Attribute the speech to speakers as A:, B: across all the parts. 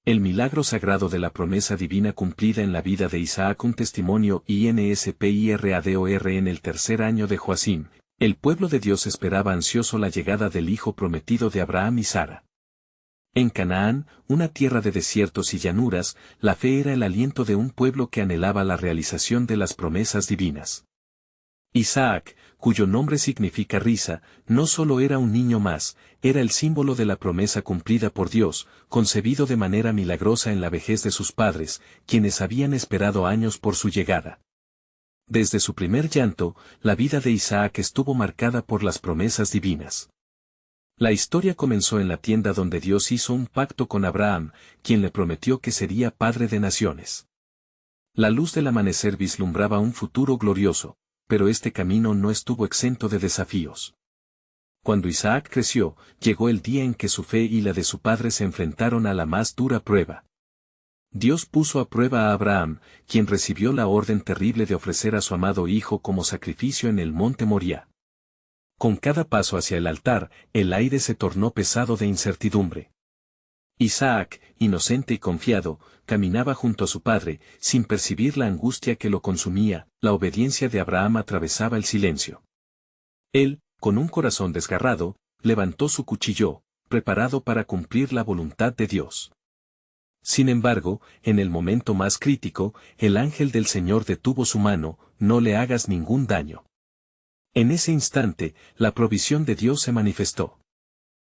A: El milagro sagrado de la promesa divina cumplida en la vida de Isaac. Un testimonio INSPIRADOR. En el tercer año de Joacim, el pueblo de Dios esperaba ansioso la llegada del hijo prometido de Abraham y Sara. En Canaán, una tierra de desiertos y llanuras, la fe era el aliento de un pueblo que anhelaba la realización de las promesas divinas. Isaac, cuyo nombre significa risa, no solo era un niño más, era el símbolo de la promesa cumplida por Dios, concebido de manera milagrosa en la vejez de sus padres, quienes habían esperado años por su llegada. Desde su primer llanto, la vida de Isaac estuvo marcada por las promesas divinas. La historia comenzó en la tienda donde Dios hizo un pacto con Abraham, quien le prometió que sería padre de naciones. La luz del amanecer vislumbraba un futuro glorioso, pero este camino no estuvo exento de desafíos. Cuando Isaac creció, llegó el día en que su fe y la de su padre se enfrentaron a la más dura prueba. Dios puso a prueba a Abraham, quien recibió la orden terrible de ofrecer a su amado hijo como sacrificio en el monte Moriah. Con cada paso hacia el altar, el aire se tornó pesado de incertidumbre. Isaac, inocente y confiado, caminaba junto a su padre, sin percibir la angustia que lo consumía. La obediencia de Abraham atravesaba el silencio. Él, con un corazón desgarrado, levantó su cuchillo, preparado para cumplir la voluntad de Dios. Sin embargo, en el momento más crítico, el ángel del Señor detuvo su mano. No le hagas ningún daño. En ese instante, la provisión de Dios se manifestó.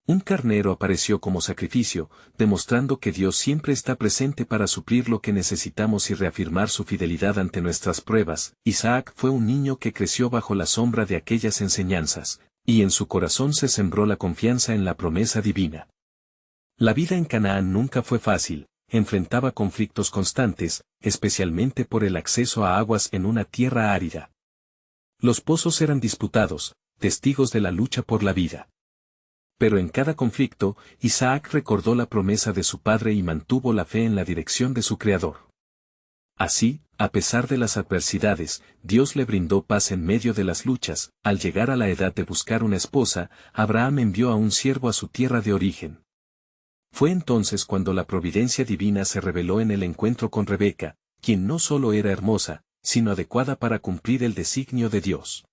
A: Un carnero apareció como sacrificio, demostrando que Dios siempre está presente para suplir lo que necesitamos y reafirmar su fidelidad ante nuestras pruebas. Isaac fue un niño que creció bajo la sombra de aquellas enseñanzas, y en su corazón se sembró la confianza en la promesa divina. La vida en Canaán nunca fue fácil, enfrentaba conflictos constantes, especialmente por el acceso a aguas en una tierra árida. Los pozos eran disputados, testigos de la lucha por la vida. Pero en cada conflicto, Isaac recordó la promesa de su padre y mantuvo la fe en la dirección de su Creador. Así, a pesar de las adversidades, Dios le brindó paz en medio de las luchas. Al llegar a la edad de buscar una esposa, Abraham envió a un siervo a su tierra de origen. Fue entonces cuando la providencia divina se reveló en el encuentro con Rebeca, quien no solo era hermosa, sino adecuada para cumplir el designio de Dios.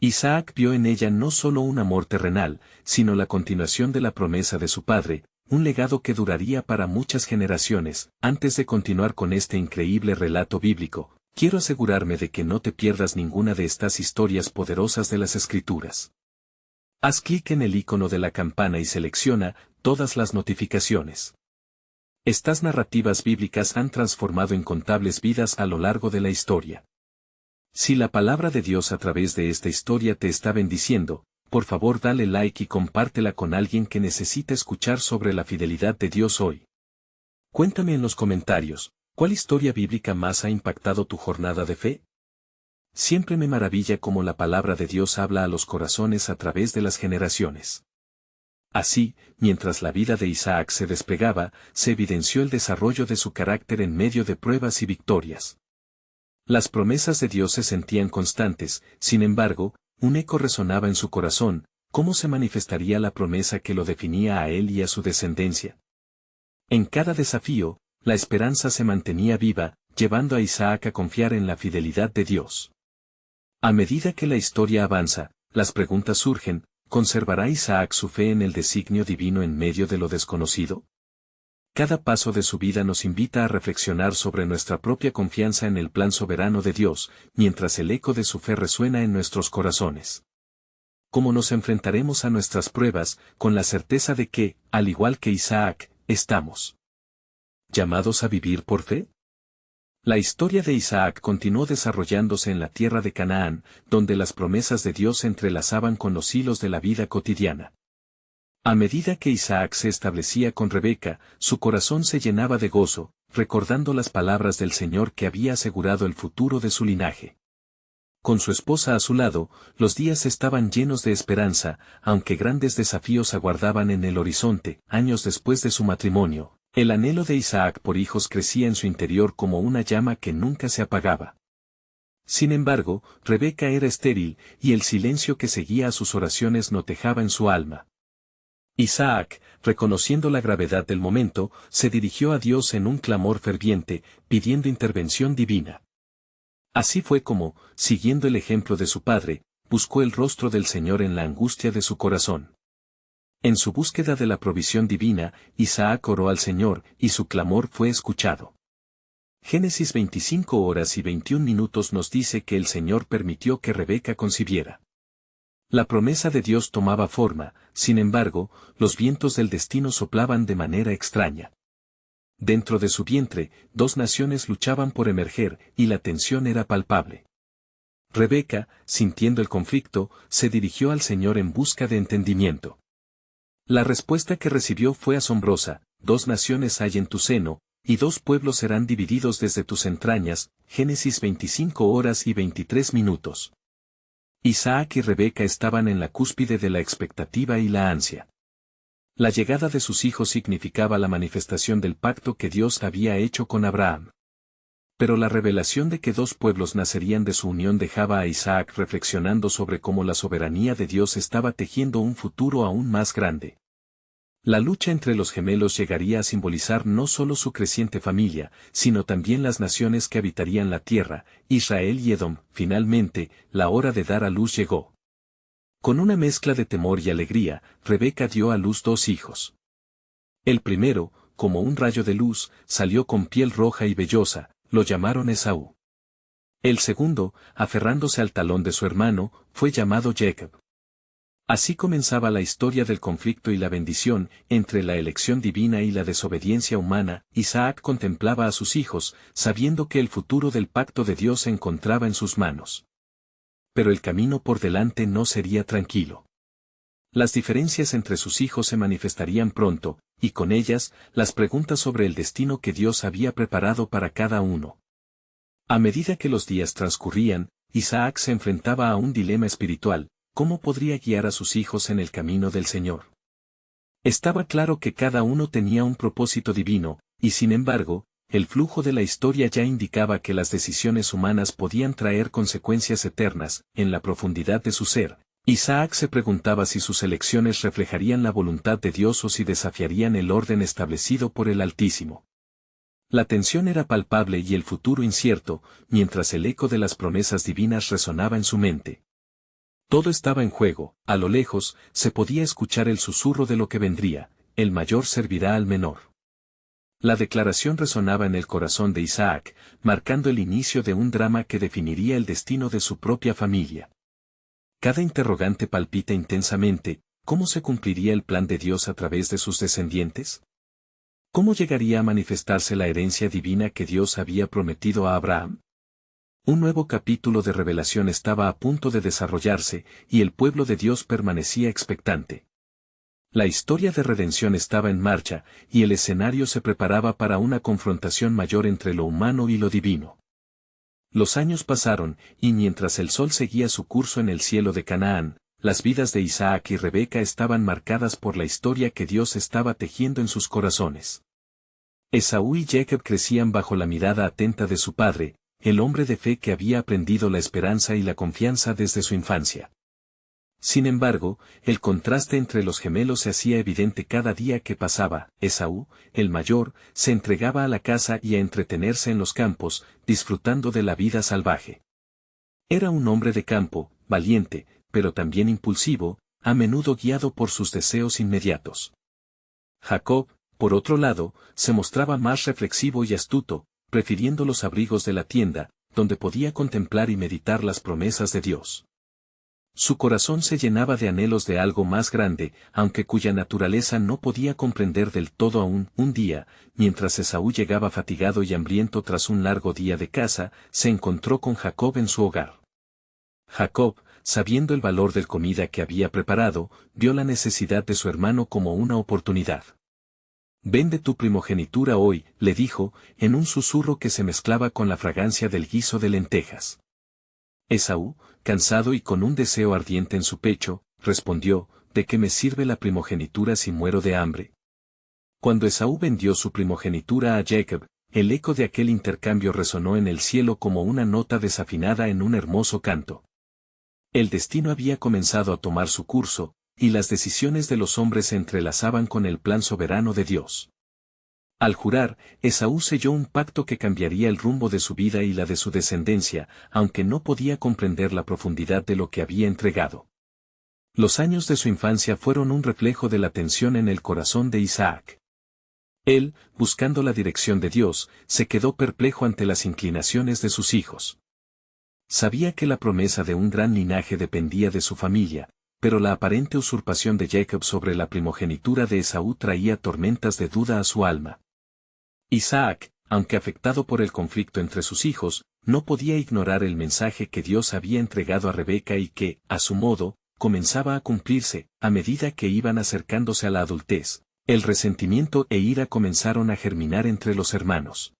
A: Isaac vio en ella no solo un amor terrenal, sino la continuación de la promesa de su padre, un legado que duraría para muchas generaciones. Antes de continuar con este increíble relato bíblico, quiero asegurarme de que no te pierdas ninguna de estas historias poderosas de las Escrituras. Haz clic en el icono de la campana y selecciona todas las notificaciones. Estas narrativas bíblicas han transformado incontables vidas a lo largo de la historia. Si la palabra de Dios a través de esta historia te está bendiciendo, por favor dale like y compártela con alguien que necesita escuchar sobre la fidelidad de Dios hoy. Cuéntame en los comentarios, ¿cuál historia bíblica más ha impactado tu jornada de fe? Siempre me maravilla cómo la palabra de Dios habla a los corazones a través de las generaciones. Así, mientras la vida de Isaac se desplegaba, se evidenció el desarrollo de su carácter en medio de pruebas y victorias. Las promesas de Dios se sentían constantes, sin embargo, un eco resonaba en su corazón. ¿Cómo se manifestaría la promesa que lo definía a él y a su descendencia? En cada desafío, la esperanza se mantenía viva, llevando a Isaac a confiar en la fidelidad de Dios. A medida que la historia avanza, las preguntas surgen: ¿conservará Isaac su fe en el designio divino en medio de lo desconocido? Cada paso de su vida nos invita a reflexionar sobre nuestra propia confianza en el plan soberano de Dios, mientras el eco de su fe resuena en nuestros corazones. ¿Cómo nos enfrentaremos a nuestras pruebas, con la certeza de que, al igual que Isaac, estamos llamados a vivir por fe? La historia de Isaac continuó desarrollándose en la tierra de Canaán, donde las promesas de Dios se entrelazaban con los hilos de la vida cotidiana. A medida que Isaac se establecía con Rebeca, su corazón se llenaba de gozo, recordando las palabras del Señor que había asegurado el futuro de su linaje. Con su esposa a su lado, los días estaban llenos de esperanza, aunque grandes desafíos aguardaban en el horizonte. Años después de su matrimonio, el anhelo de Isaac por hijos crecía en su interior como una llama que nunca se apagaba. Sin embargo, Rebeca era estéril, y el silencio que seguía a sus oraciones no tejaba en su alma. Isaac, reconociendo la gravedad del momento, se dirigió a Dios en un clamor ferviente, pidiendo intervención divina. Así fue como, siguiendo el ejemplo de su padre, buscó el rostro del Señor en la angustia de su corazón. En su búsqueda de la provisión divina, Isaac oró al Señor, y su clamor fue escuchado. Génesis 25:21 nos dice que el Señor permitió que Rebeca concibiera. La promesa de Dios tomaba forma, sin embargo, los vientos del destino soplaban de manera extraña. Dentro de su vientre, dos naciones luchaban por emerger, y la tensión era palpable. Rebeca, sintiendo el conflicto, se dirigió al Señor en busca de entendimiento. La respuesta que recibió fue asombrosa: dos naciones hay en tu seno, y dos pueblos serán divididos desde tus entrañas. Génesis 25:23. Isaac y Rebeca estaban en la cúspide de la expectativa y la ansia. La llegada de sus hijos significaba la manifestación del pacto que Dios había hecho con Abraham. Pero la revelación de que dos pueblos nacerían de su unión dejaba a Isaac reflexionando sobre cómo la soberanía de Dios estaba tejiendo un futuro aún más grande. La lucha entre los gemelos llegaría a simbolizar no solo su creciente familia, sino también las naciones que habitarían la tierra, Israel y Edom. Finalmente, la hora de dar a luz llegó. Con una mezcla de temor y alegría, Rebeca dio a luz dos hijos. El primero, como un rayo de luz, salió con piel roja y vellosa, lo llamaron Esaú. El segundo, aferrándose al talón de su hermano, fue llamado Jacob. Así comenzaba la historia del conflicto y la bendición, entre la elección divina y la desobediencia humana. Isaac contemplaba a sus hijos, sabiendo que el futuro del pacto de Dios se encontraba en sus manos. Pero el camino por delante no sería tranquilo. Las diferencias entre sus hijos se manifestarían pronto, y con ellas, las preguntas sobre el destino que Dios había preparado para cada uno. A medida que los días transcurrían, Isaac se enfrentaba a un dilema espiritual: ¿cómo podría guiar a sus hijos en el camino del Señor? Estaba claro que cada uno tenía un propósito divino, y sin embargo, el flujo de la historia ya indicaba que las decisiones humanas podían traer consecuencias eternas. En la profundidad de su ser, Isaac se preguntaba si sus elecciones reflejarían la voluntad de Dios o si desafiarían el orden establecido por el Altísimo. La tensión era palpable y el futuro incierto, mientras el eco de las promesas divinas resonaba en su mente. Todo estaba en juego. A lo lejos, se podía escuchar el susurro de lo que vendría: el mayor servirá al menor. La declaración resonaba en el corazón de Isaac, marcando el inicio de un drama que definiría el destino de su propia familia. Cada interrogante palpita intensamente: ¿cómo se cumpliría el plan de Dios a través de sus descendientes? ¿Cómo llegaría a manifestarse la herencia divina que Dios había prometido a Abraham? Un nuevo capítulo de revelación estaba a punto de desarrollarse, y el pueblo de Dios permanecía expectante. La historia de redención estaba en marcha, y el escenario se preparaba para una confrontación mayor entre lo humano y lo divino. Los años pasaron, y mientras el sol seguía su curso en el cielo de Canaán, las vidas de Isaac y Rebeca estaban marcadas por la historia que Dios estaba tejiendo en sus corazones. Esaú y Jacob crecían bajo la mirada atenta de su padre, el hombre de fe que había aprendido la esperanza y la confianza desde su infancia. Sin embargo, el contraste entre los gemelos se hacía evidente cada día que pasaba. Esaú, el mayor, se entregaba a la caza y a entretenerse en los campos, disfrutando de la vida salvaje. Era un hombre de campo, valiente, pero también impulsivo, a menudo guiado por sus deseos inmediatos. Jacob, por otro lado, se mostraba más reflexivo y astuto, prefiriendo los abrigos de la tienda, donde podía contemplar y meditar las promesas de Dios. Su corazón se llenaba de anhelos de algo más grande, aunque cuya naturaleza no podía comprender del todo aún. Un día, mientras Esaú llegaba fatigado y hambriento tras un largo día de caza, se encontró con Jacob en su hogar. Jacob, sabiendo el valor de la comida que había preparado, vio la necesidad de su hermano como una oportunidad. «Vende tu primogenitura hoy», le dijo, en un susurro que se mezclaba con la fragancia del guiso de lentejas. Esaú, cansado y con un deseo ardiente en su pecho, respondió: «¿De qué me sirve la primogenitura si muero de hambre?». Cuando Esaú vendió su primogenitura a Jacob, el eco de aquel intercambio resonó en el cielo como una nota desafinada en un hermoso canto. El destino había comenzado a tomar su curso, y las decisiones de los hombres se entrelazaban con el plan soberano de Dios. Al jurar, Esaú selló un pacto que cambiaría el rumbo de su vida y la de su descendencia, aunque no podía comprender la profundidad de lo que había entregado. Los años de su infancia fueron un reflejo de la tensión en el corazón de Isaac. Él, buscando la dirección de Dios, se quedó perplejo ante las inclinaciones de sus hijos. Sabía que la promesa de un gran linaje dependía de su familia, pero la aparente usurpación de Jacob sobre la primogenitura de Esaú traía tormentas de duda a su alma. Isaac, aunque afectado por el conflicto entre sus hijos, no podía ignorar el mensaje que Dios había entregado a Rebeca y que, a su modo, comenzaba a cumplirse, a medida que iban acercándose a la adultez. El resentimiento e ira comenzaron a germinar entre los hermanos.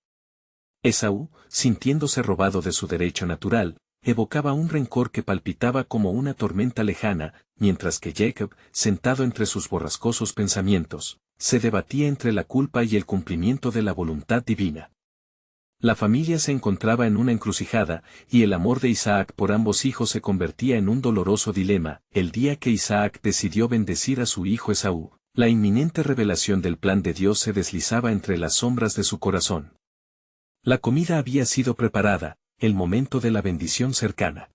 A: Esaú, sintiéndose robado de su derecho natural, evocaba un rencor que palpitaba como una tormenta lejana, mientras que Jacob, sentado entre sus borrascosos pensamientos, se debatía entre la culpa y el cumplimiento de la voluntad divina. La familia se encontraba en una encrucijada, y el amor de Isaac por ambos hijos se convertía en un doloroso dilema. El día que Isaac decidió bendecir a su hijo Esaú, la inminente revelación del plan de Dios se deslizaba entre las sombras de su corazón. La comida había sido preparada, el momento de la bendición cercana.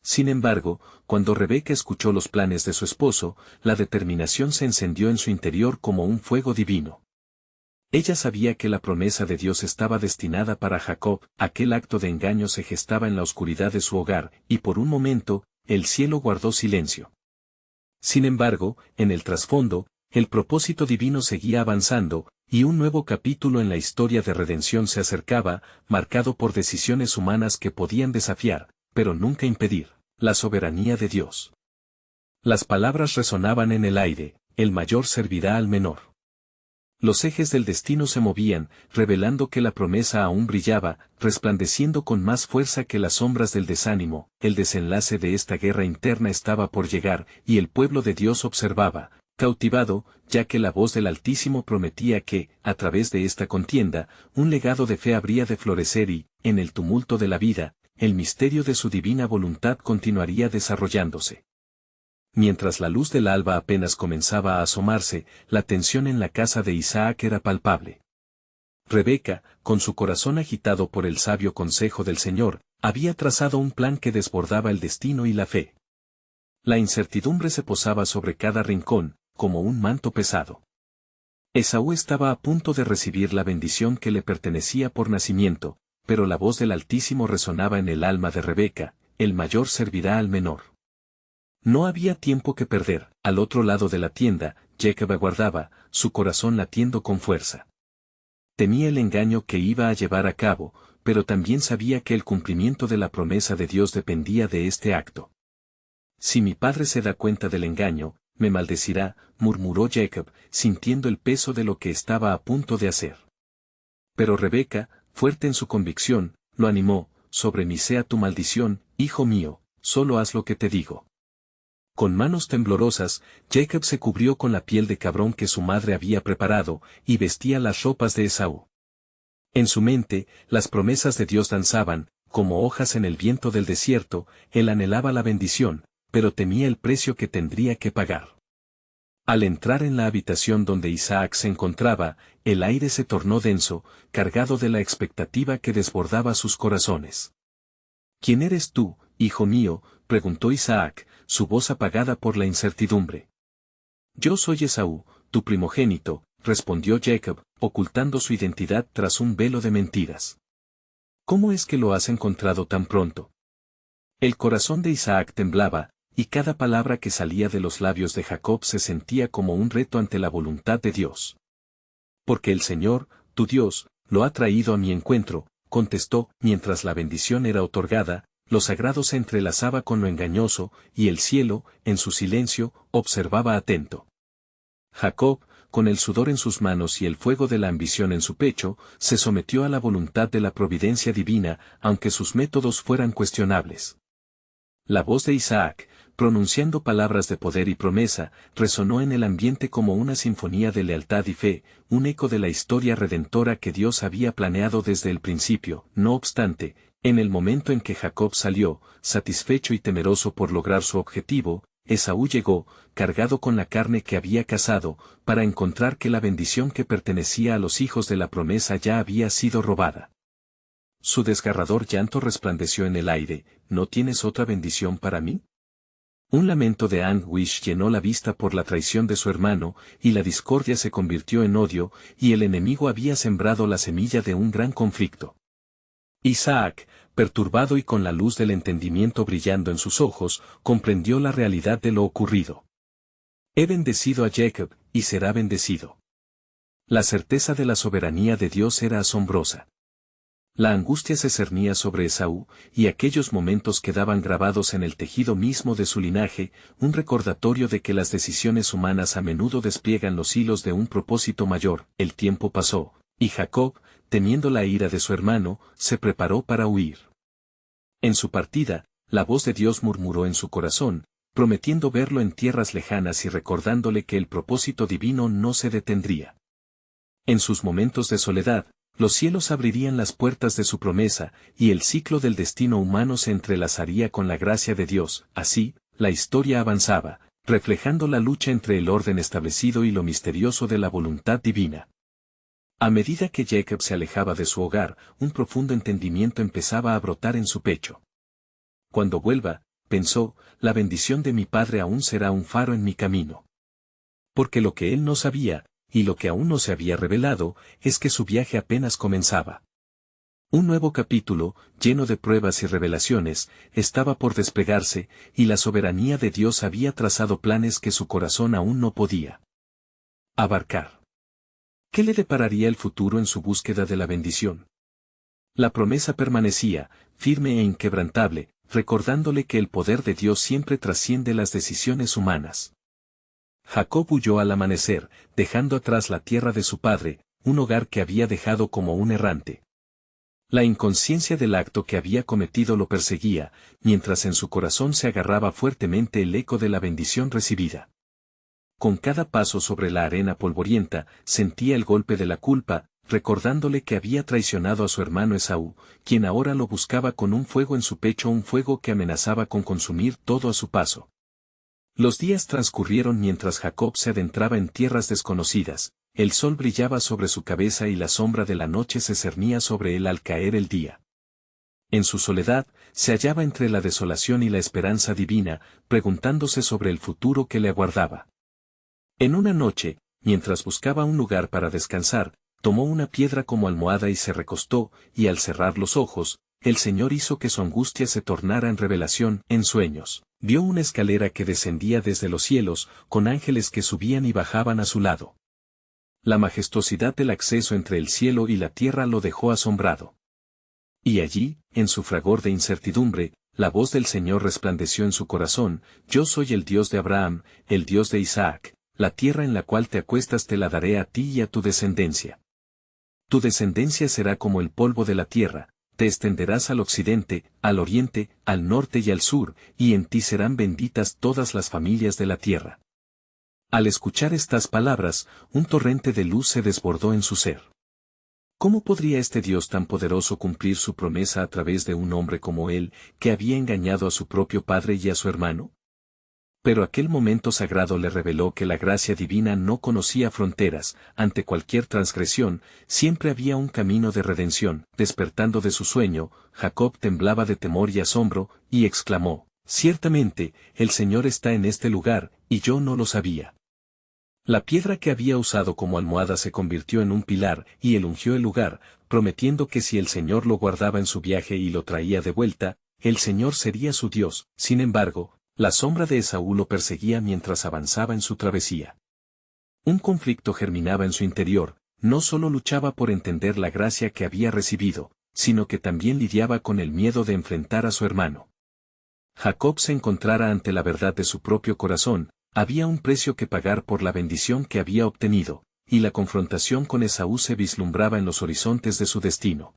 A: Sin embargo, cuando Rebeca escuchó los planes de su esposo, la determinación se encendió en su interior como un fuego divino. Ella sabía que la promesa de Dios estaba destinada para Jacob, aquel acto de engaño se gestaba en la oscuridad de su hogar, y por un momento, el cielo guardó silencio. Sin embargo, en el trasfondo, el propósito divino seguía avanzando, y un nuevo capítulo en la historia de redención se acercaba, marcado por decisiones humanas que podían desafiar, pero nunca impedir, la soberanía de Dios. Las palabras resonaban en el aire, el mayor servirá al menor. Los ejes del destino se movían, revelando que la promesa aún brillaba, resplandeciendo con más fuerza que las sombras del desánimo. El desenlace de esta guerra interna estaba por llegar, y el pueblo de Dios observaba, cautivado, ya que la voz del Altísimo prometía que, a través de esta contienda, un legado de fe habría de florecer y, en el tumulto de la vida, el misterio de su divina voluntad continuaría desarrollándose. Mientras la luz del alba apenas comenzaba a asomarse, la tensión en la casa de Isaac era palpable. Rebeca, con su corazón agitado por el sabio consejo del Señor, había trazado un plan que desbordaba el destino y la fe. La incertidumbre se posaba sobre cada rincón, como un manto pesado. Esaú estaba a punto de recibir la bendición que le pertenecía por nacimiento, pero la voz del Altísimo resonaba en el alma de Rebeca, el mayor servirá al menor. No había tiempo que perder. Al otro lado de la tienda, Jacob aguardaba, su corazón latiendo con fuerza. Temía el engaño que iba a llevar a cabo, pero también sabía que el cumplimiento de la promesa de Dios dependía de este acto. Si mi padre se da cuenta del engaño, me maldecirá, murmuró Jacob, sintiendo el peso de lo que estaba a punto de hacer. Pero Rebeca, fuerte en su convicción, lo animó, sobre mí sea tu maldición, hijo mío, solo haz lo que te digo. Con manos temblorosas, Jacob se cubrió con la piel de cabrón que su madre había preparado, y vestía las ropas de Esaú. En su mente, las promesas de Dios danzaban, como hojas en el viento del desierto, él anhelaba la bendición, pero temía el precio que tendría que pagar. Al entrar en la habitación donde Isaac se encontraba, el aire se tornó denso, cargado de la expectativa que desbordaba sus corazones. ¿Quién eres tú, hijo mío?, preguntó Isaac, su voz apagada por la incertidumbre. Yo soy Esaú, tu primogénito, respondió Jacob, ocultando su identidad tras un velo de mentiras. ¿Cómo es que lo has encontrado tan pronto? El corazón de Isaac temblaba, y cada palabra que salía de los labios de Jacob se sentía como un reto ante la voluntad de Dios. Porque el Señor, tu Dios, lo ha traído a mi encuentro, contestó, mientras la bendición era otorgada, lo sagrado se entrelazaba con lo engañoso, y el cielo, en su silencio, observaba atento. Jacob, con el sudor en sus manos y el fuego de la ambición en su pecho, se sometió a la voluntad de la providencia divina, aunque sus métodos fueran cuestionables. La voz de Isaac, pronunciando palabras de poder y promesa, resonó en el ambiente como una sinfonía de lealtad y fe, un eco de la historia redentora que Dios había planeado desde el principio. No obstante, en el momento en que Jacob salió, satisfecho y temeroso por lograr su objetivo, Esaú llegó, cargado con la carne que había cazado, para encontrar que la bendición que pertenecía a los hijos de la promesa ya había sido robada. Su desgarrador llanto resplandeció en el aire. ¿No tienes otra bendición para mí? Un lamento de anguish llenó la vista por la traición de su hermano, y la discordia se convirtió en odio, y el enemigo había sembrado la semilla de un gran conflicto. Isaac, perturbado y con la luz del entendimiento brillando en sus ojos, comprendió la realidad de lo ocurrido. He bendecido a Jacob, y será bendecido. La certeza de la soberanía de Dios era asombrosa. La angustia se cernía sobre Esaú, y aquellos momentos quedaban grabados en el tejido mismo de su linaje, un recordatorio de que las decisiones humanas a menudo despliegan los hilos de un propósito mayor. El tiempo pasó, y Jacob, temiendo la ira de su hermano, se preparó para huir. En su partida, la voz de Dios murmuró en su corazón, prometiendo verlo en tierras lejanas y recordándole que el propósito divino no se detendría. En sus momentos de soledad, los cielos abrirían las puertas de su promesa, y el ciclo del destino humano se entrelazaría con la gracia de Dios. Así, la historia avanzaba, reflejando la lucha entre el orden establecido y lo misterioso de la voluntad divina. A medida que Jacob se alejaba de su hogar, un profundo entendimiento empezaba a brotar en su pecho. Cuando vuelva, pensó, la bendición de mi padre aún será un faro en mi camino. Porque lo que él no sabía, y lo que aún no se había revelado, es que su viaje apenas comenzaba. Un nuevo capítulo, lleno de pruebas y revelaciones, estaba por desplegarse, y la soberanía de Dios había trazado planes que su corazón aún no podía abarcar. ¿Qué le depararía el futuro en su búsqueda de la bendición? La promesa permanecía, firme e inquebrantable, recordándole que el poder de Dios siempre trasciende las decisiones humanas. Jacob huyó al amanecer, dejando atrás la tierra de su padre, un hogar que había dejado como un errante. La inconsciencia del acto que había cometido lo perseguía, mientras en su corazón se agarraba fuertemente el eco de la bendición recibida. Con cada paso sobre la arena polvorienta, sentía el golpe de la culpa, recordándole que había traicionado a su hermano Esaú, quien ahora lo buscaba con un fuego en su pecho, un fuego que amenazaba con consumir todo a su paso. Los días transcurrieron mientras Jacob se adentraba en tierras desconocidas, el sol brillaba sobre su cabeza y la sombra de la noche se cernía sobre él al caer el día. En su soledad, se hallaba entre la desolación y la esperanza divina, preguntándose sobre el futuro que le aguardaba. En una noche, mientras buscaba un lugar para descansar, tomó una piedra como almohada y se recostó, y al cerrar los ojos, el Señor hizo que su angustia se tornara en revelación. En sueños, vio una escalera que descendía desde los cielos, con ángeles que subían y bajaban a su lado. La majestuosidad del acceso entre el cielo y la tierra lo dejó asombrado. Y allí, en su fragor de incertidumbre, la voz del Señor resplandeció en su corazón: yo soy el Dios de Abraham, el Dios de Isaac, la tierra en la cual te acuestas te la daré a ti y a tu descendencia. Tu descendencia será como el polvo de la tierra, te extenderás al occidente, al oriente, al norte y al sur, y en ti serán benditas todas las familias de la tierra. Al escuchar estas palabras, un torrente de luz se desbordó en su ser. ¿Cómo podría este Dios tan poderoso cumplir su promesa a través de un hombre como él, que había engañado a su propio padre y a su hermano? Pero aquel momento sagrado le reveló que la gracia divina no conocía fronteras. Ante cualquier transgresión, siempre había un camino de redención. Despertando de su sueño, Jacob temblaba de temor y asombro, y exclamó: ciertamente, el Señor está en este lugar, y yo no lo sabía. La piedra que había usado como almohada se convirtió en un pilar, y él ungió el lugar, prometiendo que si el Señor lo guardaba en su viaje y lo traía de vuelta, el Señor sería su Dios. Sin embargo, la sombra de Esaú lo perseguía mientras avanzaba en su travesía. Un conflicto germinaba en su interior, no solo luchaba por entender la gracia que había recibido, sino que también lidiaba con el miedo de enfrentar a su hermano. Jacob se encontrara ante la verdad de su propio corazón: había un precio que pagar por la bendición que había obtenido, y la confrontación con Esaú se vislumbraba en los horizontes de su destino.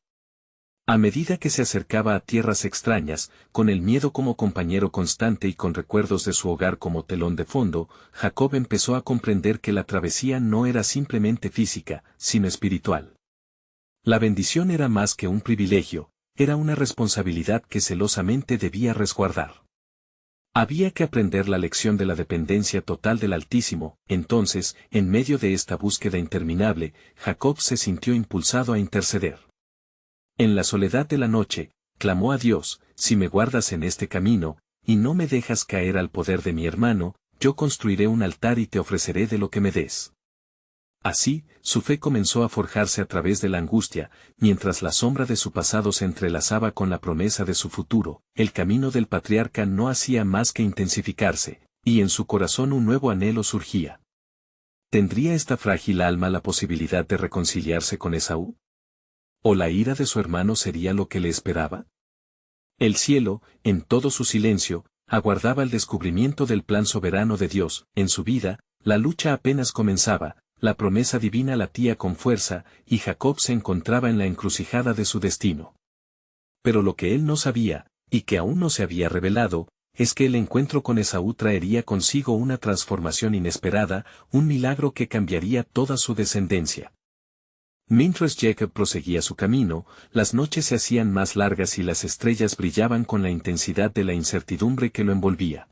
A: A medida que se acercaba a tierras extrañas, con el miedo como compañero constante y con recuerdos de su hogar como telón de fondo, Jacob empezó a comprender que la travesía no era simplemente física, sino espiritual. La bendición era más que un privilegio, era una responsabilidad que celosamente debía resguardar. Había que aprender la lección de la dependencia total del Altísimo. Entonces, en medio de esta búsqueda interminable, Jacob se sintió impulsado a interceder. En la soledad de la noche, clamó a Dios: si me guardas en este camino, y no me dejas caer al poder de mi hermano, yo construiré un altar y te ofreceré de lo que me des. Así, su fe comenzó a forjarse a través de la angustia, mientras la sombra de su pasado se entrelazaba con la promesa de su futuro. El camino del patriarca no hacía más que intensificarse, y en su corazón un nuevo anhelo surgía. ¿Tendría esta frágil alma la posibilidad de reconciliarse con Esaú? ¿O la ira de su hermano sería lo que le esperaba? El cielo, en todo su silencio, aguardaba el descubrimiento del plan soberano de Dios. En su vida, la lucha apenas comenzaba. La promesa divina latía con fuerza, y Jacob se encontraba en la encrucijada de su destino. Pero lo que él no sabía, y que aún no se había revelado, es que el encuentro con Esaú traería consigo una transformación inesperada, un milagro que cambiaría toda su descendencia. Mientras Jacob proseguía su camino, las noches se hacían más largas y las estrellas brillaban con la intensidad de la incertidumbre que lo envolvía.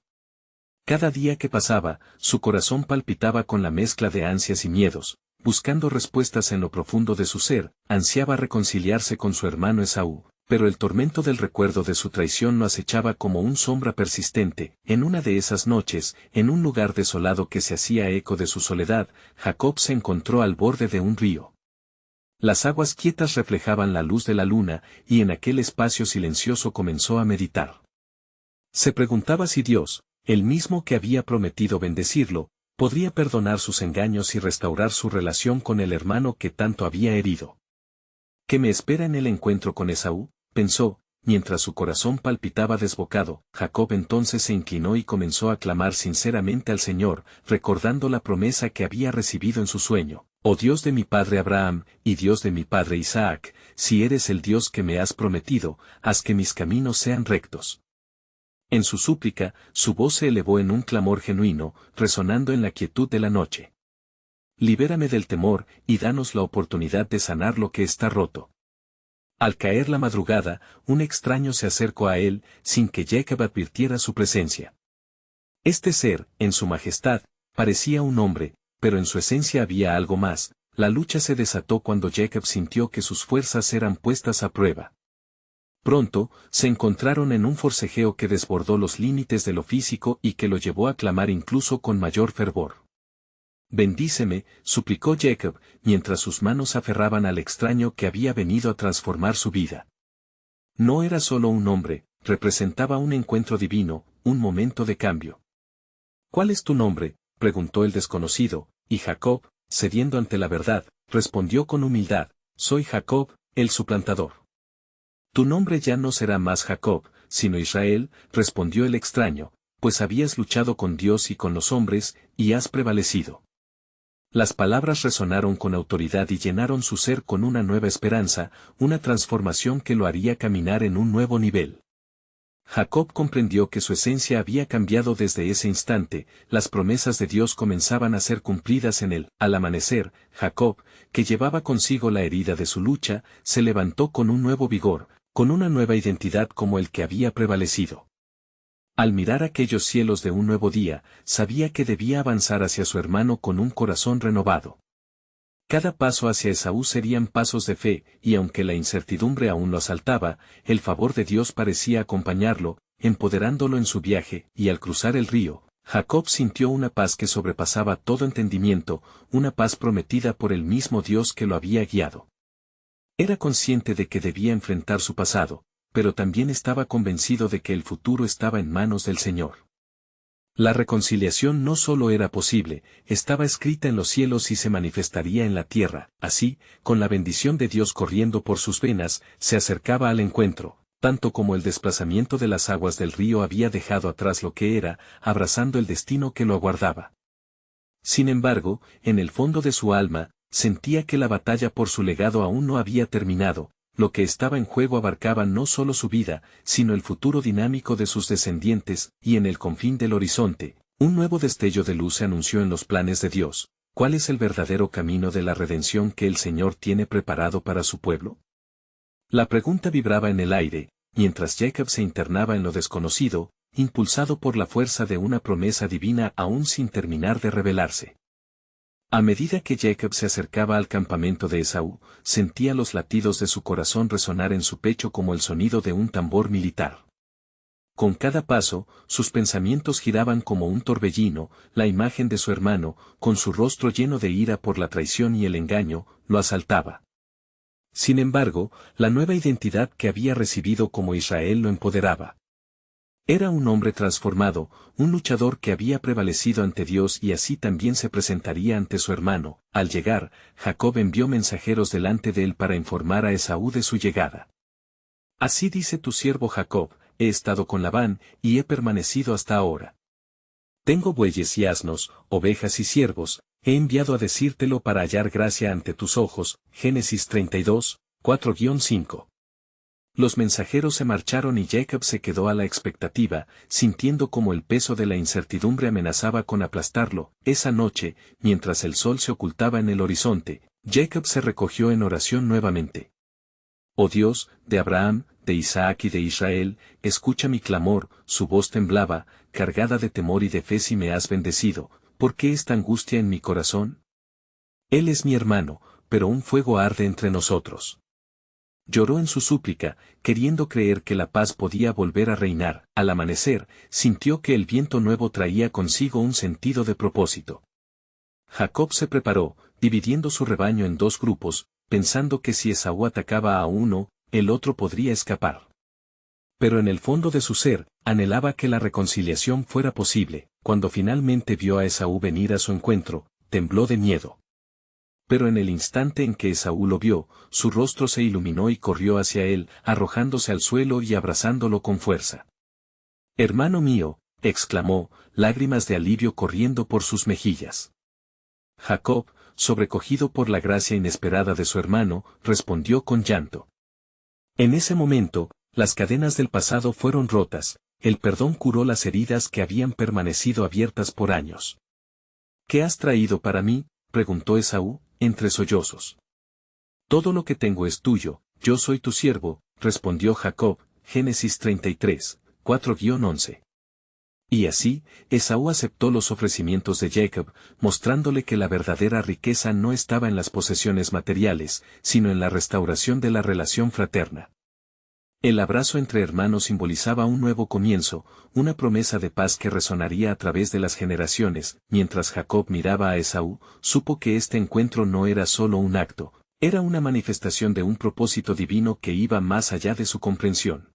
A: Cada día que pasaba, su corazón palpitaba con la mezcla de ansias y miedos, buscando respuestas en lo profundo de su ser. Ansiaba reconciliarse con su hermano Esaú, pero el tormento del recuerdo de su traición lo acechaba como una sombra persistente. En una de esas noches, en un lugar desolado que se hacía eco de su soledad, Jacob se encontró al borde de un río. Las aguas quietas reflejaban la luz de la luna, y en aquel espacio silencioso comenzó a meditar. Se preguntaba si Dios, el mismo que había prometido bendecirlo, podría perdonar sus engaños y restaurar su relación con el hermano que tanto había herido. ¿Qué me espera en el encuentro con Esaú?, pensó, mientras su corazón palpitaba desbocado. Jacob entonces se inclinó y comenzó a clamar sinceramente al Señor, recordando la promesa que había recibido en su sueño: «Oh Dios de mi padre Abraham, y Dios de mi padre Isaac, si eres el Dios que me has prometido, haz que mis caminos sean rectos». En su súplica, su voz se elevó en un clamor genuino, resonando en la quietud de la noche. «Libérame del temor, y danos la oportunidad de sanar lo que está roto». Al caer la madrugada, un extraño se acercó a él, sin que Jacob advirtiera su presencia. Este ser, en su majestad, parecía un hombre, pero en su esencia había algo más. La lucha se desató cuando Jacob sintió que sus fuerzas eran puestas a prueba. Pronto, se encontraron en un forcejeo que desbordó los límites de lo físico y que lo llevó a clamar incluso con mayor fervor. «Bendíceme», suplicó Jacob, mientras sus manos aferraban al extraño que había venido a transformar su vida. No era solo un hombre, representaba un encuentro divino, un momento de cambio. «¿Cuál es tu nombre?», preguntó el desconocido, y Jacob, cediendo ante la verdad, respondió con humildad: «Soy Jacob, el suplantador». «Tu nombre ya no será más Jacob, sino Israel», respondió el extraño, «pues habías luchado con Dios y con los hombres, y has prevalecido». Las palabras resonaron con autoridad y llenaron su ser con una nueva esperanza, una transformación que lo haría caminar en un nuevo nivel. Jacob comprendió que su esencia había cambiado desde ese instante. Las promesas de Dios comenzaban a ser cumplidas en él. Al amanecer, Jacob, que llevaba consigo la herida de su lucha, se levantó con un nuevo vigor, con una nueva identidad como el que había prevalecido. Al mirar aquellos cielos de un nuevo día, sabía que debía avanzar hacia su hermano con un corazón renovado. Cada paso hacia Esaú serían pasos de fe, y aunque la incertidumbre aún lo asaltaba, el favor de Dios parecía acompañarlo, empoderándolo en su viaje. Y al cruzar el río, Jacob sintió una paz que sobrepasaba todo entendimiento, una paz prometida por el mismo Dios que lo había guiado. Era consciente de que debía enfrentar su pasado, pero también estaba convencido de que el futuro estaba en manos del Señor. La reconciliación no solo era posible, estaba escrita en los cielos y se manifestaría en la tierra. Así, con la bendición de Dios corriendo por sus venas, se acercaba al encuentro, tanto como el desplazamiento de las aguas del río había dejado atrás lo que era, abrazando el destino que lo aguardaba. Sin embargo, en el fondo de su alma, sentía que la batalla por su legado aún no había terminado. Lo que estaba en juego abarcaba no solo su vida, sino el futuro dinámico de sus descendientes, y en el confín del horizonte, un nuevo destello de luz se anunció en los planes de Dios. ¿Cuál es el verdadero camino de la redención que el Señor tiene preparado para su pueblo? La pregunta vibraba en el aire, mientras Jacob se internaba en lo desconocido. impulsado por la fuerza de una promesa divina aún sin terminar de revelarse. A medida que Jacob se acercaba al campamento de Esaú, sentía los latidos de su corazón resonar en su pecho como el sonido de un tambor militar. Con cada paso, sus pensamientos giraban como un torbellino, la imagen de su hermano, con su rostro lleno de ira por la traición y el engaño, lo asaltaba. Sin embargo, la nueva identidad que había recibido como Israel lo empoderaba. Era un hombre transformado, un luchador que había prevalecido ante Dios y así también se presentaría ante su hermano. Al llegar, Jacob envió mensajeros delante de él para informar a Esaú de su llegada. Así dice tu siervo Jacob, he estado con Labán, y he permanecido hasta ahora. Tengo bueyes y asnos, ovejas y siervos, he enviado a decírtelo para hallar gracia ante tus ojos. Génesis 32, 4-5. Los mensajeros se marcharon y Jacob se quedó a la expectativa, sintiendo como el peso de la incertidumbre amenazaba con aplastarlo. Esa noche, mientras el sol se ocultaba en el horizonte, Jacob se recogió en oración nuevamente. Oh Dios, de Abraham, de Isaac y de Israel, escucha mi clamor. Su voz temblaba, cargada de temor y de fe. Si me has bendecido, ¿por qué esta angustia en mi corazón? Él es mi hermano, pero un fuego arde entre nosotros. Lloró en su súplica, queriendo creer que la paz podía volver a reinar. Al amanecer, sintió que el viento nuevo traía consigo un sentido de propósito. Jacob se preparó, dividiendo su rebaño en dos grupos, pensando que si Esaú atacaba a uno, el otro podría escapar. Pero en el fondo de su ser, anhelaba que la reconciliación fuera posible. Cuando finalmente vio a Esaú venir a su encuentro, tembló de miedo. Pero en el instante en que Esaú lo vio, su rostro se iluminó y corrió hacia él, arrojándose al suelo y abrazándolo con fuerza. «Hermano mío», exclamó, lágrimas de alivio corriendo por sus mejillas. Jacob, sobrecogido por la gracia inesperada de su hermano, respondió con llanto. En ese momento, las cadenas del pasado fueron rotas, el perdón curó las heridas que habían permanecido abiertas por años. «¿Qué has traído para mí?», preguntó Esaú, entre sollozos. «Todo lo que tengo es tuyo, yo soy tu siervo», respondió Jacob. Génesis 33, 4-11. Y así, Esaú aceptó los ofrecimientos de Jacob, mostrándole que la verdadera riqueza no estaba en las posesiones materiales, sino en la restauración de la relación fraterna. El abrazo entre hermanos simbolizaba un nuevo comienzo, una promesa de paz que resonaría a través de las generaciones. Mientras Jacob miraba a Esaú, supo que este encuentro no era solo un acto, era una manifestación de un propósito divino que iba más allá de su comprensión.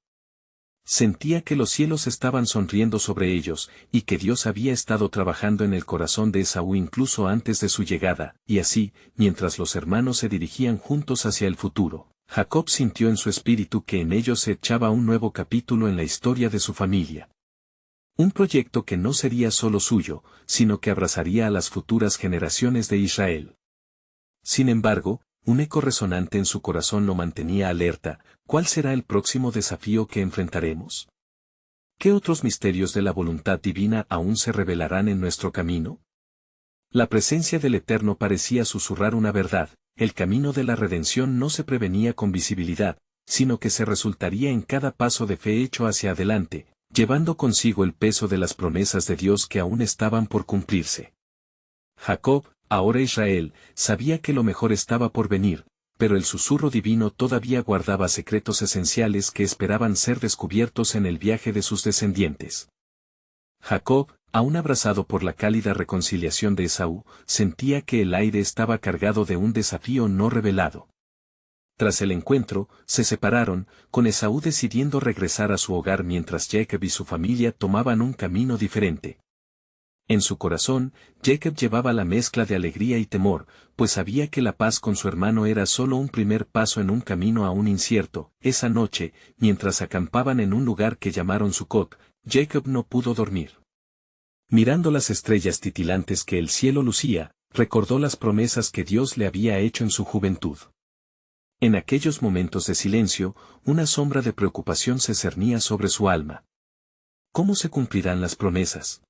A: Sentía que los cielos estaban sonriendo sobre ellos, y que Dios había estado trabajando en el corazón de Esaú incluso antes de su llegada, y así, mientras los hermanos se dirigían juntos hacia el futuro, Jacob sintió en su espíritu que en ellos se echaba un nuevo capítulo en la historia de su familia. Un proyecto que no sería solo suyo, sino que abrazaría a las futuras generaciones de Israel. Sin embargo, un eco resonante en su corazón lo mantenía alerta. ¿Cuál será el próximo desafío que enfrentaremos? ¿Qué otros misterios de la voluntad divina aún se revelarán en nuestro camino? La presencia del Eterno parecía susurrar una verdad: el camino de la redención no se prevenía con visibilidad, sino que se resultaría en cada paso de fe hecho hacia adelante, llevando consigo el peso de las promesas de Dios que aún estaban por cumplirse. Jacob, ahora Israel, sabía que lo mejor estaba por venir, pero el susurro divino todavía guardaba secretos esenciales que esperaban ser descubiertos en el viaje de sus descendientes. Jacob, aún abrazado por la cálida reconciliación de Esaú, sentía que el aire estaba cargado de un desafío no revelado. Tras el encuentro, se separaron, con Esaú decidiendo regresar a su hogar mientras Jacob y su familia tomaban un camino diferente. En su corazón, Jacob llevaba la mezcla de alegría y temor, pues sabía que la paz con su hermano era solo un primer paso en un camino aún incierto. Esa noche, mientras acampaban en un lugar que llamaron Sucot, Jacob no pudo dormir. Mirando las estrellas titilantes que el cielo lucía, recordó las promesas que Dios le había hecho en su juventud. En aquellos momentos de silencio, una sombra de preocupación se cernía sobre su alma. ¿Cómo se cumplirán las promesas?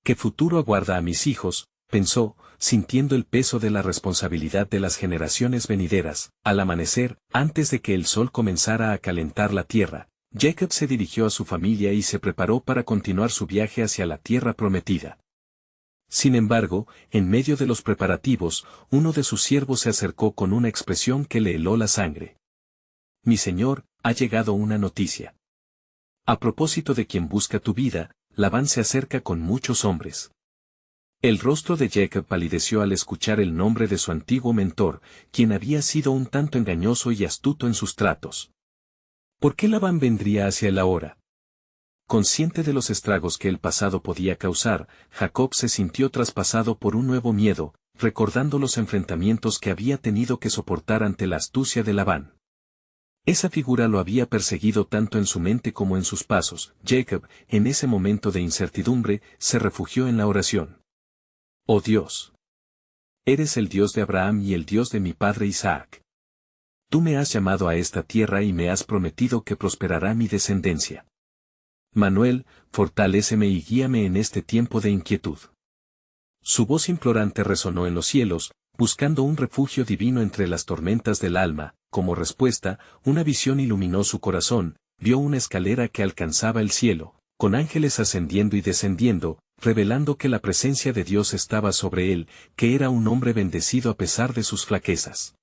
A: ¿Qué futuro aguarda a mis hijos?, pensó, sintiendo el peso de la responsabilidad de las generaciones venideras. Al amanecer, antes de que el sol comenzara a calentar la tierra, Jacob se dirigió a su familia y se preparó para continuar su viaje hacia la tierra prometida. Sin embargo, en medio de los preparativos, uno de sus siervos se acercó con una expresión que le heló la sangre. «Mi señor, ha llegado una noticia. A propósito de quien busca tu vida, Labán se acerca con muchos hombres». El rostro de Jacob palideció al escuchar el nombre de su antiguo mentor, quien había sido un tanto engañoso y astuto en sus tratos. ¿Por qué Labán vendría hacia él ahora? Consciente de los estragos que el pasado podía causar, Jacob se sintió traspasado por un nuevo miedo, recordando los enfrentamientos que había tenido que soportar ante la astucia de Labán. Esa figura lo había perseguido tanto en su mente como en sus pasos. Jacob, en ese momento de incertidumbre, se refugió en la oración. «Oh Dios, eres el Dios de Abraham y el Dios de mi padre Isaac. Tú me has llamado a esta tierra y me has prometido que prosperará mi descendencia. Manuel, fortaléceme y guíame en este tiempo de inquietud». Su voz implorante resonó en los cielos, buscando un refugio divino entre las tormentas del alma. Como respuesta, una visión iluminó su corazón, vio una escalera que alcanzaba el cielo, con ángeles ascendiendo y descendiendo, revelando que la presencia de Dios estaba sobre él, que era un hombre bendecido a pesar de sus flaquezas.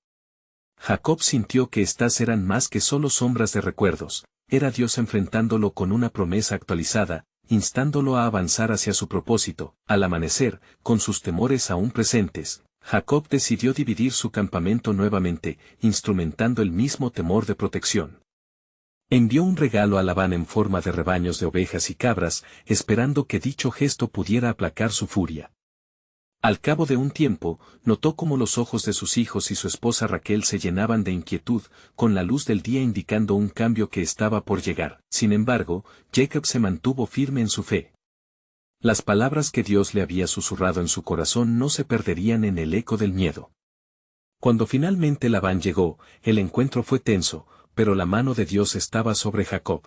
A: Jacob sintió que estas eran más que solo sombras de recuerdos, era Dios enfrentándolo con una promesa actualizada, instándolo a avanzar hacia su propósito. Al amanecer, con sus temores aún presentes, Jacob decidió dividir su campamento nuevamente, instrumentando el mismo temor de protección. Envió un regalo a Labán en forma de rebaños de ovejas y cabras, esperando que dicho gesto pudiera aplacar su furia. Al cabo de un tiempo, notó cómo los ojos de sus hijos y su esposa Raquel se llenaban de inquietud, con la luz del día indicando un cambio que estaba por llegar. Sin embargo, Jacob se mantuvo firme en su fe. Las palabras que Dios le había susurrado en su corazón no se perderían en el eco del miedo. Cuando finalmente Labán llegó, el encuentro fue tenso, pero la mano de Dios estaba sobre Jacob.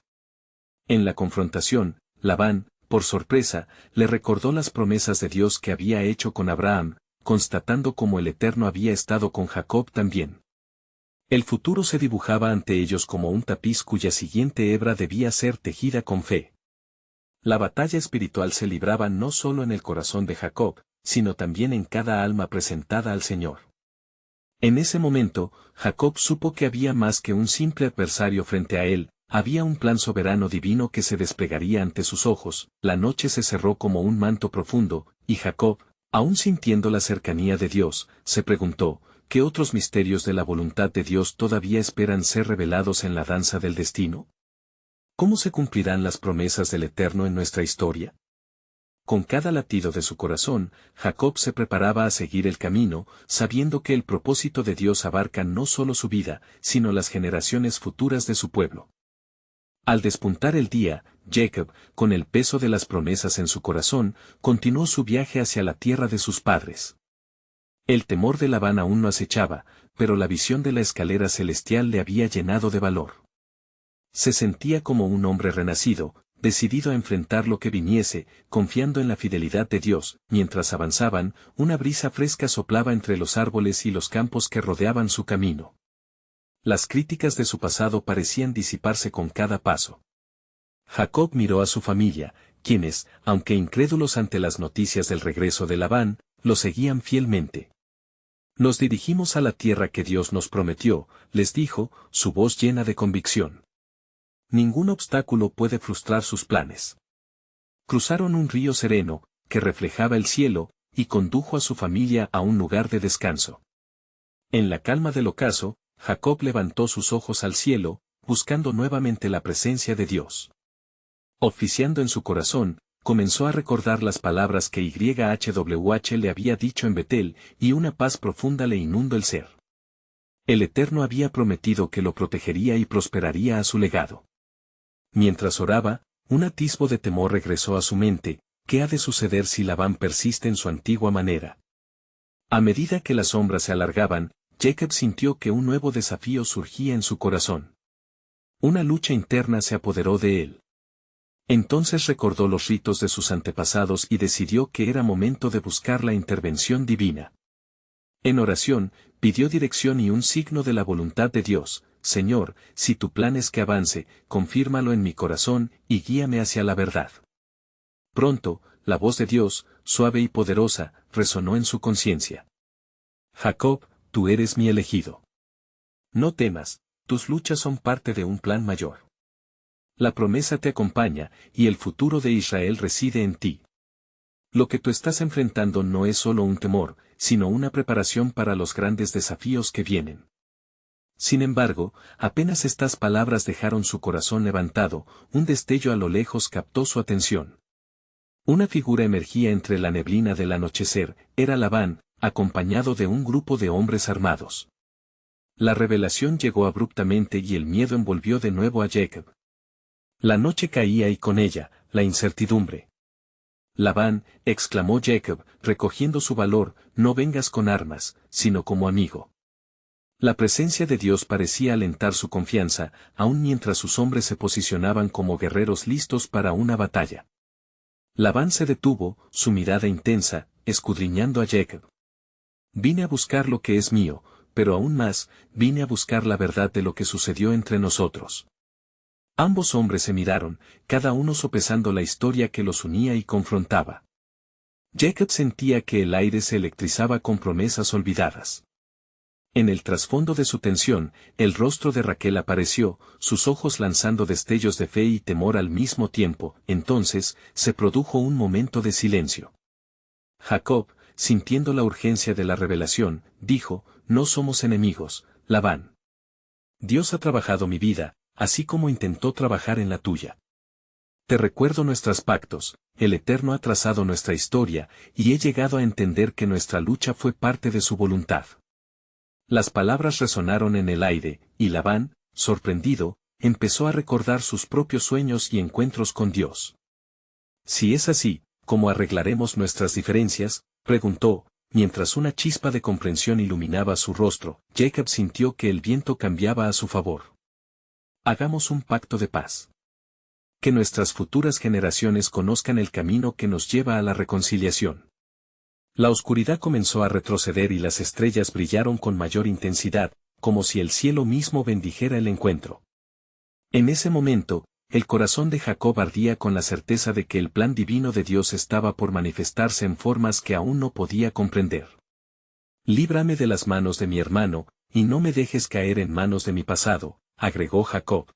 A: En la confrontación, Labán, por sorpresa, le recordó las promesas de Dios que había hecho con Abraham, constatando cómo el Eterno había estado con Jacob también. El futuro se dibujaba ante ellos como un tapiz cuya siguiente hebra debía ser tejida con fe. La batalla espiritual se libraba no solo en el corazón de Jacob, sino también en cada alma presentada al Señor. En ese momento, Jacob supo que había más que un simple adversario frente a él, había un plan soberano divino que se desplegaría ante sus ojos. La noche se cerró como un manto profundo, y Jacob, aún sintiendo la cercanía de Dios, se preguntó, ¿qué otros misterios de la voluntad de Dios todavía esperan ser revelados en la danza del destino? ¿Cómo se cumplirán las promesas del Eterno en nuestra historia? Con cada latido de su corazón, Jacob se preparaba a seguir el camino, sabiendo que el propósito de Dios abarca no solo su vida, sino las generaciones futuras de su pueblo. Al despuntar el día, Jacob, con el peso de las promesas en su corazón, continuó su viaje hacia la tierra de sus padres. El temor de Labán aún no acechaba, pero la visión de la escalera celestial le había llenado de valor. Se sentía como un hombre renacido, decidido a enfrentar lo que viniese, confiando en la fidelidad de Dios. Mientras avanzaban, una brisa fresca soplaba entre los árboles y los campos que rodeaban su camino. Las críticas de su pasado parecían disiparse con cada paso. Jacob miró a su familia, quienes, aunque incrédulos ante las noticias del regreso de Labán, lo seguían fielmente. «Nos dirigimos a la tierra que Dios nos prometió», les dijo, su voz llena de convicción. Ningún obstáculo puede frustrar sus planes. Cruzaron un río sereno, que reflejaba el cielo, y condujo a su familia a un lugar de descanso. En la calma del ocaso, Jacob levantó sus ojos al cielo, buscando nuevamente la presencia de Dios. Oficiando en su corazón, comenzó a recordar las palabras que YHWH le había dicho en Betel, y una paz profunda le inundó el ser. El Eterno había prometido que lo protegería y prosperaría a su legado. Mientras oraba, un atisbo de temor regresó a su mente. ¿Qué ha de suceder si Labán persiste en su antigua manera? A medida que las sombras se alargaban, Jacob sintió que un nuevo desafío surgía en su corazón. Una lucha interna se apoderó de él. Entonces recordó los ritos de sus antepasados y decidió que era momento de buscar la intervención divina. En oración, pidió dirección y un signo de la voluntad de Dios. Señor, si tu plan es que avance, confírmalo en mi corazón, y guíame hacia la verdad. Pronto, la voz de Dios, suave y poderosa, resonó en su conciencia. Jacob, tú eres mi elegido. No temas, tus luchas son parte de un plan mayor. La promesa te acompaña, y el futuro de Israel reside en ti. Lo que tú estás enfrentando no es solo un temor, sino una preparación para los grandes desafíos que vienen. Sin embargo, apenas estas palabras dejaron su corazón levantado, un destello a lo lejos captó su atención. Una figura emergía entre la neblina del anochecer, era Labán, acompañado de un grupo de hombres armados. La revelación llegó abruptamente y el miedo envolvió de nuevo a Jacob. La noche caía y con ella, la incertidumbre. Labán, exclamó Jacob, recogiendo su valor, no vengas con armas, sino como amigo. La presencia de Dios parecía alentar su confianza, aun mientras sus hombres se posicionaban como guerreros listos para una batalla. Labán se detuvo, su mirada intensa, escudriñando a Jacob. Vine a buscar lo que es mío, pero aún más, vine a buscar la verdad de lo que sucedió entre nosotros. Ambos hombres se miraron, cada uno sopesando la historia que los unía y confrontaba. Jacob sentía que el aire se electrizaba con promesas olvidadas. En el trasfondo de su tensión, el rostro de Raquel apareció, sus ojos lanzando destellos de fe y temor al mismo tiempo. Entonces, se produjo un momento de silencio. Jacob, sintiendo la urgencia de la revelación, dijo, no somos enemigos, Labán. Dios ha trabajado mi vida, así como intentó trabajar en la tuya. Te recuerdo nuestros pactos, el Eterno ha trazado nuestra historia, y he llegado a entender que nuestra lucha fue parte de su voluntad. Las palabras resonaron en el aire, y Labán, sorprendido, empezó a recordar sus propios sueños y encuentros con Dios. Si es así, ¿cómo arreglaremos nuestras diferencias?, preguntó, mientras una chispa de comprensión iluminaba su rostro. Jacob sintió que el viento cambiaba a su favor. Hagamos un pacto de paz. Que nuestras futuras generaciones conozcan el camino que nos lleva a la reconciliación. La oscuridad comenzó a retroceder y las estrellas brillaron con mayor intensidad, como si el cielo mismo bendijera el encuentro. En ese momento, el corazón de Jacob ardía con la certeza de que el plan divino de Dios estaba por manifestarse en formas que aún no podía comprender. Líbrame de las manos de mi hermano, y no me dejes caer en manos de mi pasado, agregó Jacob.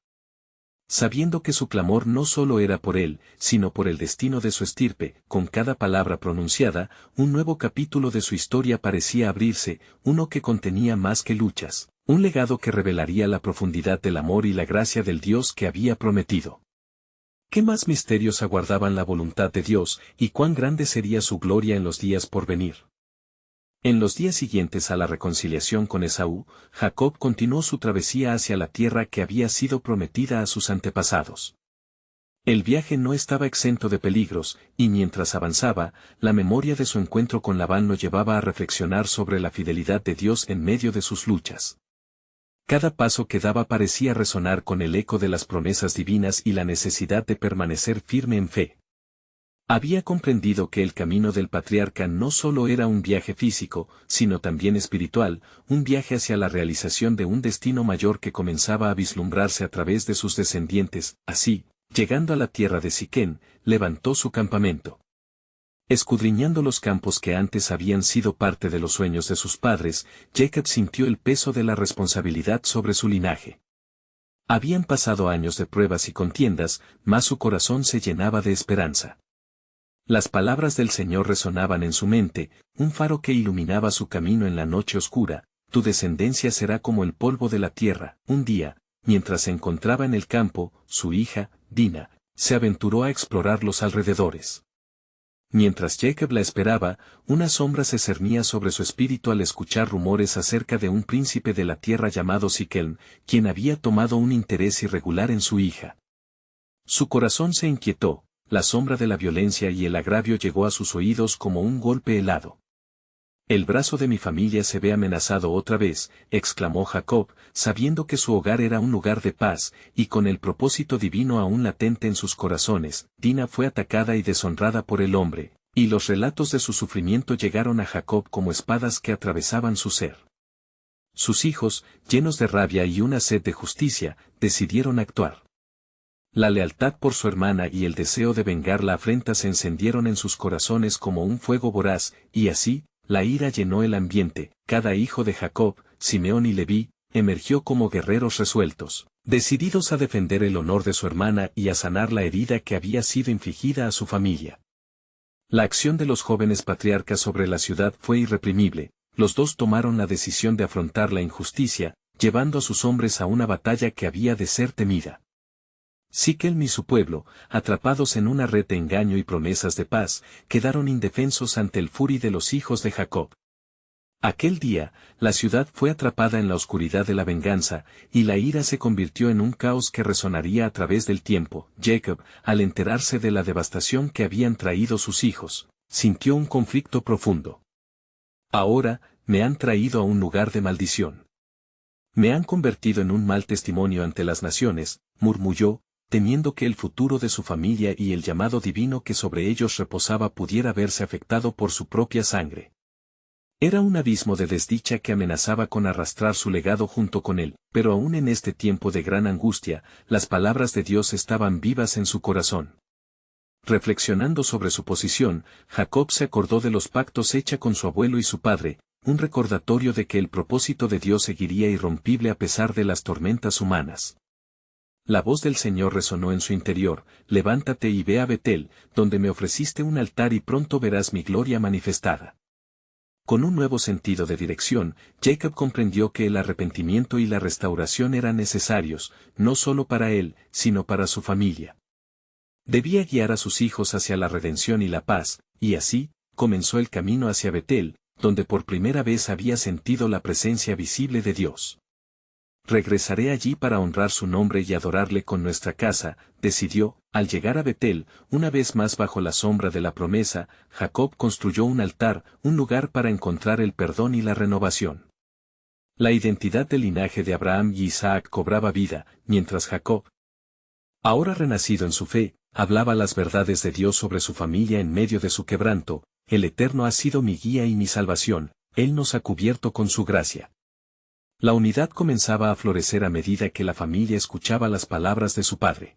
A: Sabiendo que su clamor no solo era por él, sino por el destino de su estirpe, con cada palabra pronunciada, un nuevo capítulo de su historia parecía abrirse, uno que contenía más que luchas, un legado que revelaría la profundidad del amor y la gracia del Dios que había prometido. ¿Qué más misterios aguardaban la voluntad de Dios, y cuán grande sería su gloria en los días por venir? En los días siguientes a la reconciliación con Esaú, Jacob continuó su travesía hacia la tierra que había sido prometida a sus antepasados. El viaje no estaba exento de peligros, y mientras avanzaba, la memoria de su encuentro con Labán lo llevaba a reflexionar sobre la fidelidad de Dios en medio de sus luchas. Cada paso que daba parecía resonar con el eco de las promesas divinas y la necesidad de permanecer firme en fe. Había comprendido que el camino del patriarca no solo era un viaje físico, sino también espiritual, un viaje hacia la realización de un destino mayor que comenzaba a vislumbrarse a través de sus descendientes. Así, llegando a la tierra de Siquén, levantó su campamento. Escudriñando los campos que antes habían sido parte de los sueños de sus padres, Jacob sintió el peso de la responsabilidad sobre su linaje. Habían pasado años de pruebas y contiendas, mas su corazón se llenaba de esperanza. Las palabras del Señor resonaban en su mente, un faro que iluminaba su camino en la noche oscura. Tu descendencia será como el polvo de la tierra. Un día, mientras se encontraba en el campo, su hija, Dina, se aventuró a explorar los alrededores. Mientras Jacob la esperaba, una sombra se cernía sobre su espíritu al escuchar rumores acerca de un príncipe de la tierra llamado Siquem, quien había tomado un interés irregular en su hija. Su corazón se inquietó. La sombra de la violencia y el agravio llegó a sus oídos como un golpe helado. El brazo de mi familia se ve amenazado otra vez, exclamó Jacob, sabiendo que su hogar era un lugar de paz, y con el propósito divino aún latente en sus corazones. Dina fue atacada y deshonrada por el hombre, y los relatos de su sufrimiento llegaron a Jacob como espadas que atravesaban su ser. Sus hijos, llenos de rabia y una sed de justicia, decidieron actuar. La lealtad por su hermana y el deseo de vengar la afrenta se encendieron en sus corazones como un fuego voraz, y así, la ira llenó el ambiente. Cada hijo de Jacob, Simeón y Leví, emergió como guerreros resueltos, decididos a defender el honor de su hermana y a sanar la herida que había sido infligida a su familia. La acción de los jóvenes patriarcas sobre la ciudad fue irreprimible. Los dos tomaron la decisión de afrontar la injusticia, llevando a sus hombres a una batalla que había de ser temida. Siquem y su pueblo, atrapados en una red de engaño y promesas de paz, quedaron indefensos ante el fury de los hijos de Jacob. Aquel día, la ciudad fue atrapada en la oscuridad de la venganza, y la ira se convirtió en un caos que resonaría a través del tiempo. Jacob, al enterarse de la devastación que habían traído sus hijos, sintió un conflicto profundo. Ahora, me han traído a un lugar de maldición. Me han convertido en un mal testimonio ante las naciones, murmuró, temiendo que el futuro de su familia y el llamado divino que sobre ellos reposaba pudiera verse afectado por su propia sangre. Era un abismo de desdicha que amenazaba con arrastrar su legado junto con él, pero aún en este tiempo de gran angustia, las palabras de Dios estaban vivas en su corazón. Reflexionando sobre su posición, Jacob se acordó de los pactos hechos con su abuelo y su padre, un recordatorio de que el propósito de Dios seguiría irrompible a pesar de las tormentas humanas. La voz del Señor resonó en su interior: levántate y ve a Betel, donde me ofreciste un altar y pronto verás mi gloria manifestada. Con un nuevo sentido de dirección, Jacob comprendió que el arrepentimiento y la restauración eran necesarios, no solo para él, sino para su familia. Debía guiar a sus hijos hacia la redención y la paz, y así, comenzó el camino hacia Betel, donde por primera vez había sentido la presencia visible de Dios. Regresaré allí para honrar su nombre y adorarle con nuestra casa, decidió. Al llegar a Betel, una vez más bajo la sombra de la promesa, Jacob construyó un altar, un lugar para encontrar el perdón y la renovación. La identidad del linaje de Abraham y Isaac cobraba vida, mientras Jacob, ahora renacido en su fe, hablaba las verdades de Dios sobre su familia en medio de su quebranto. El Eterno ha sido mi guía y mi salvación, Él nos ha cubierto con su gracia. La unidad comenzaba a florecer a medida que la familia escuchaba las palabras de su padre.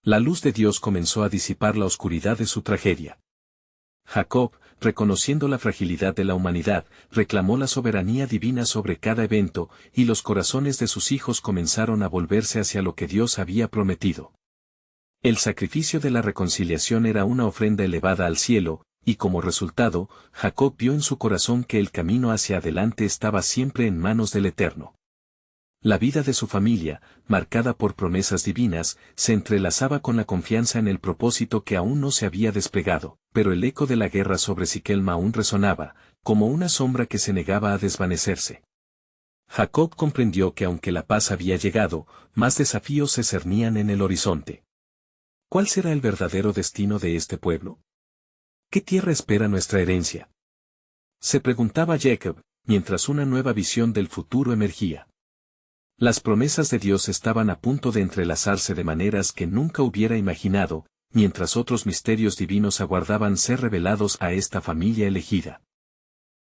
A: La luz de Dios comenzó a disipar la oscuridad de su tragedia. Jacob, reconociendo la fragilidad de la humanidad, reclamó la soberanía divina sobre cada evento, y los corazones de sus hijos comenzaron a volverse hacia lo que Dios había prometido. El sacrificio de la reconciliación era una ofrenda elevada al cielo, y como resultado, Jacob vio en su corazón que el camino hacia adelante estaba siempre en manos del Eterno. La vida de su familia, marcada por promesas divinas, se entrelazaba con la confianza en el propósito que aún no se había desplegado, pero el eco de la guerra sobre Siquem aún resonaba, como una sombra que se negaba a desvanecerse. Jacob comprendió que aunque la paz había llegado, más desafíos se cernían en el horizonte. ¿Cuál será el verdadero destino de este pueblo? ¿Qué tierra espera nuestra herencia? Se preguntaba Jacob, mientras una nueva visión del futuro emergía. Las promesas de Dios estaban a punto de entrelazarse de maneras que nunca hubiera imaginado, mientras otros misterios divinos aguardaban ser revelados a esta familia elegida.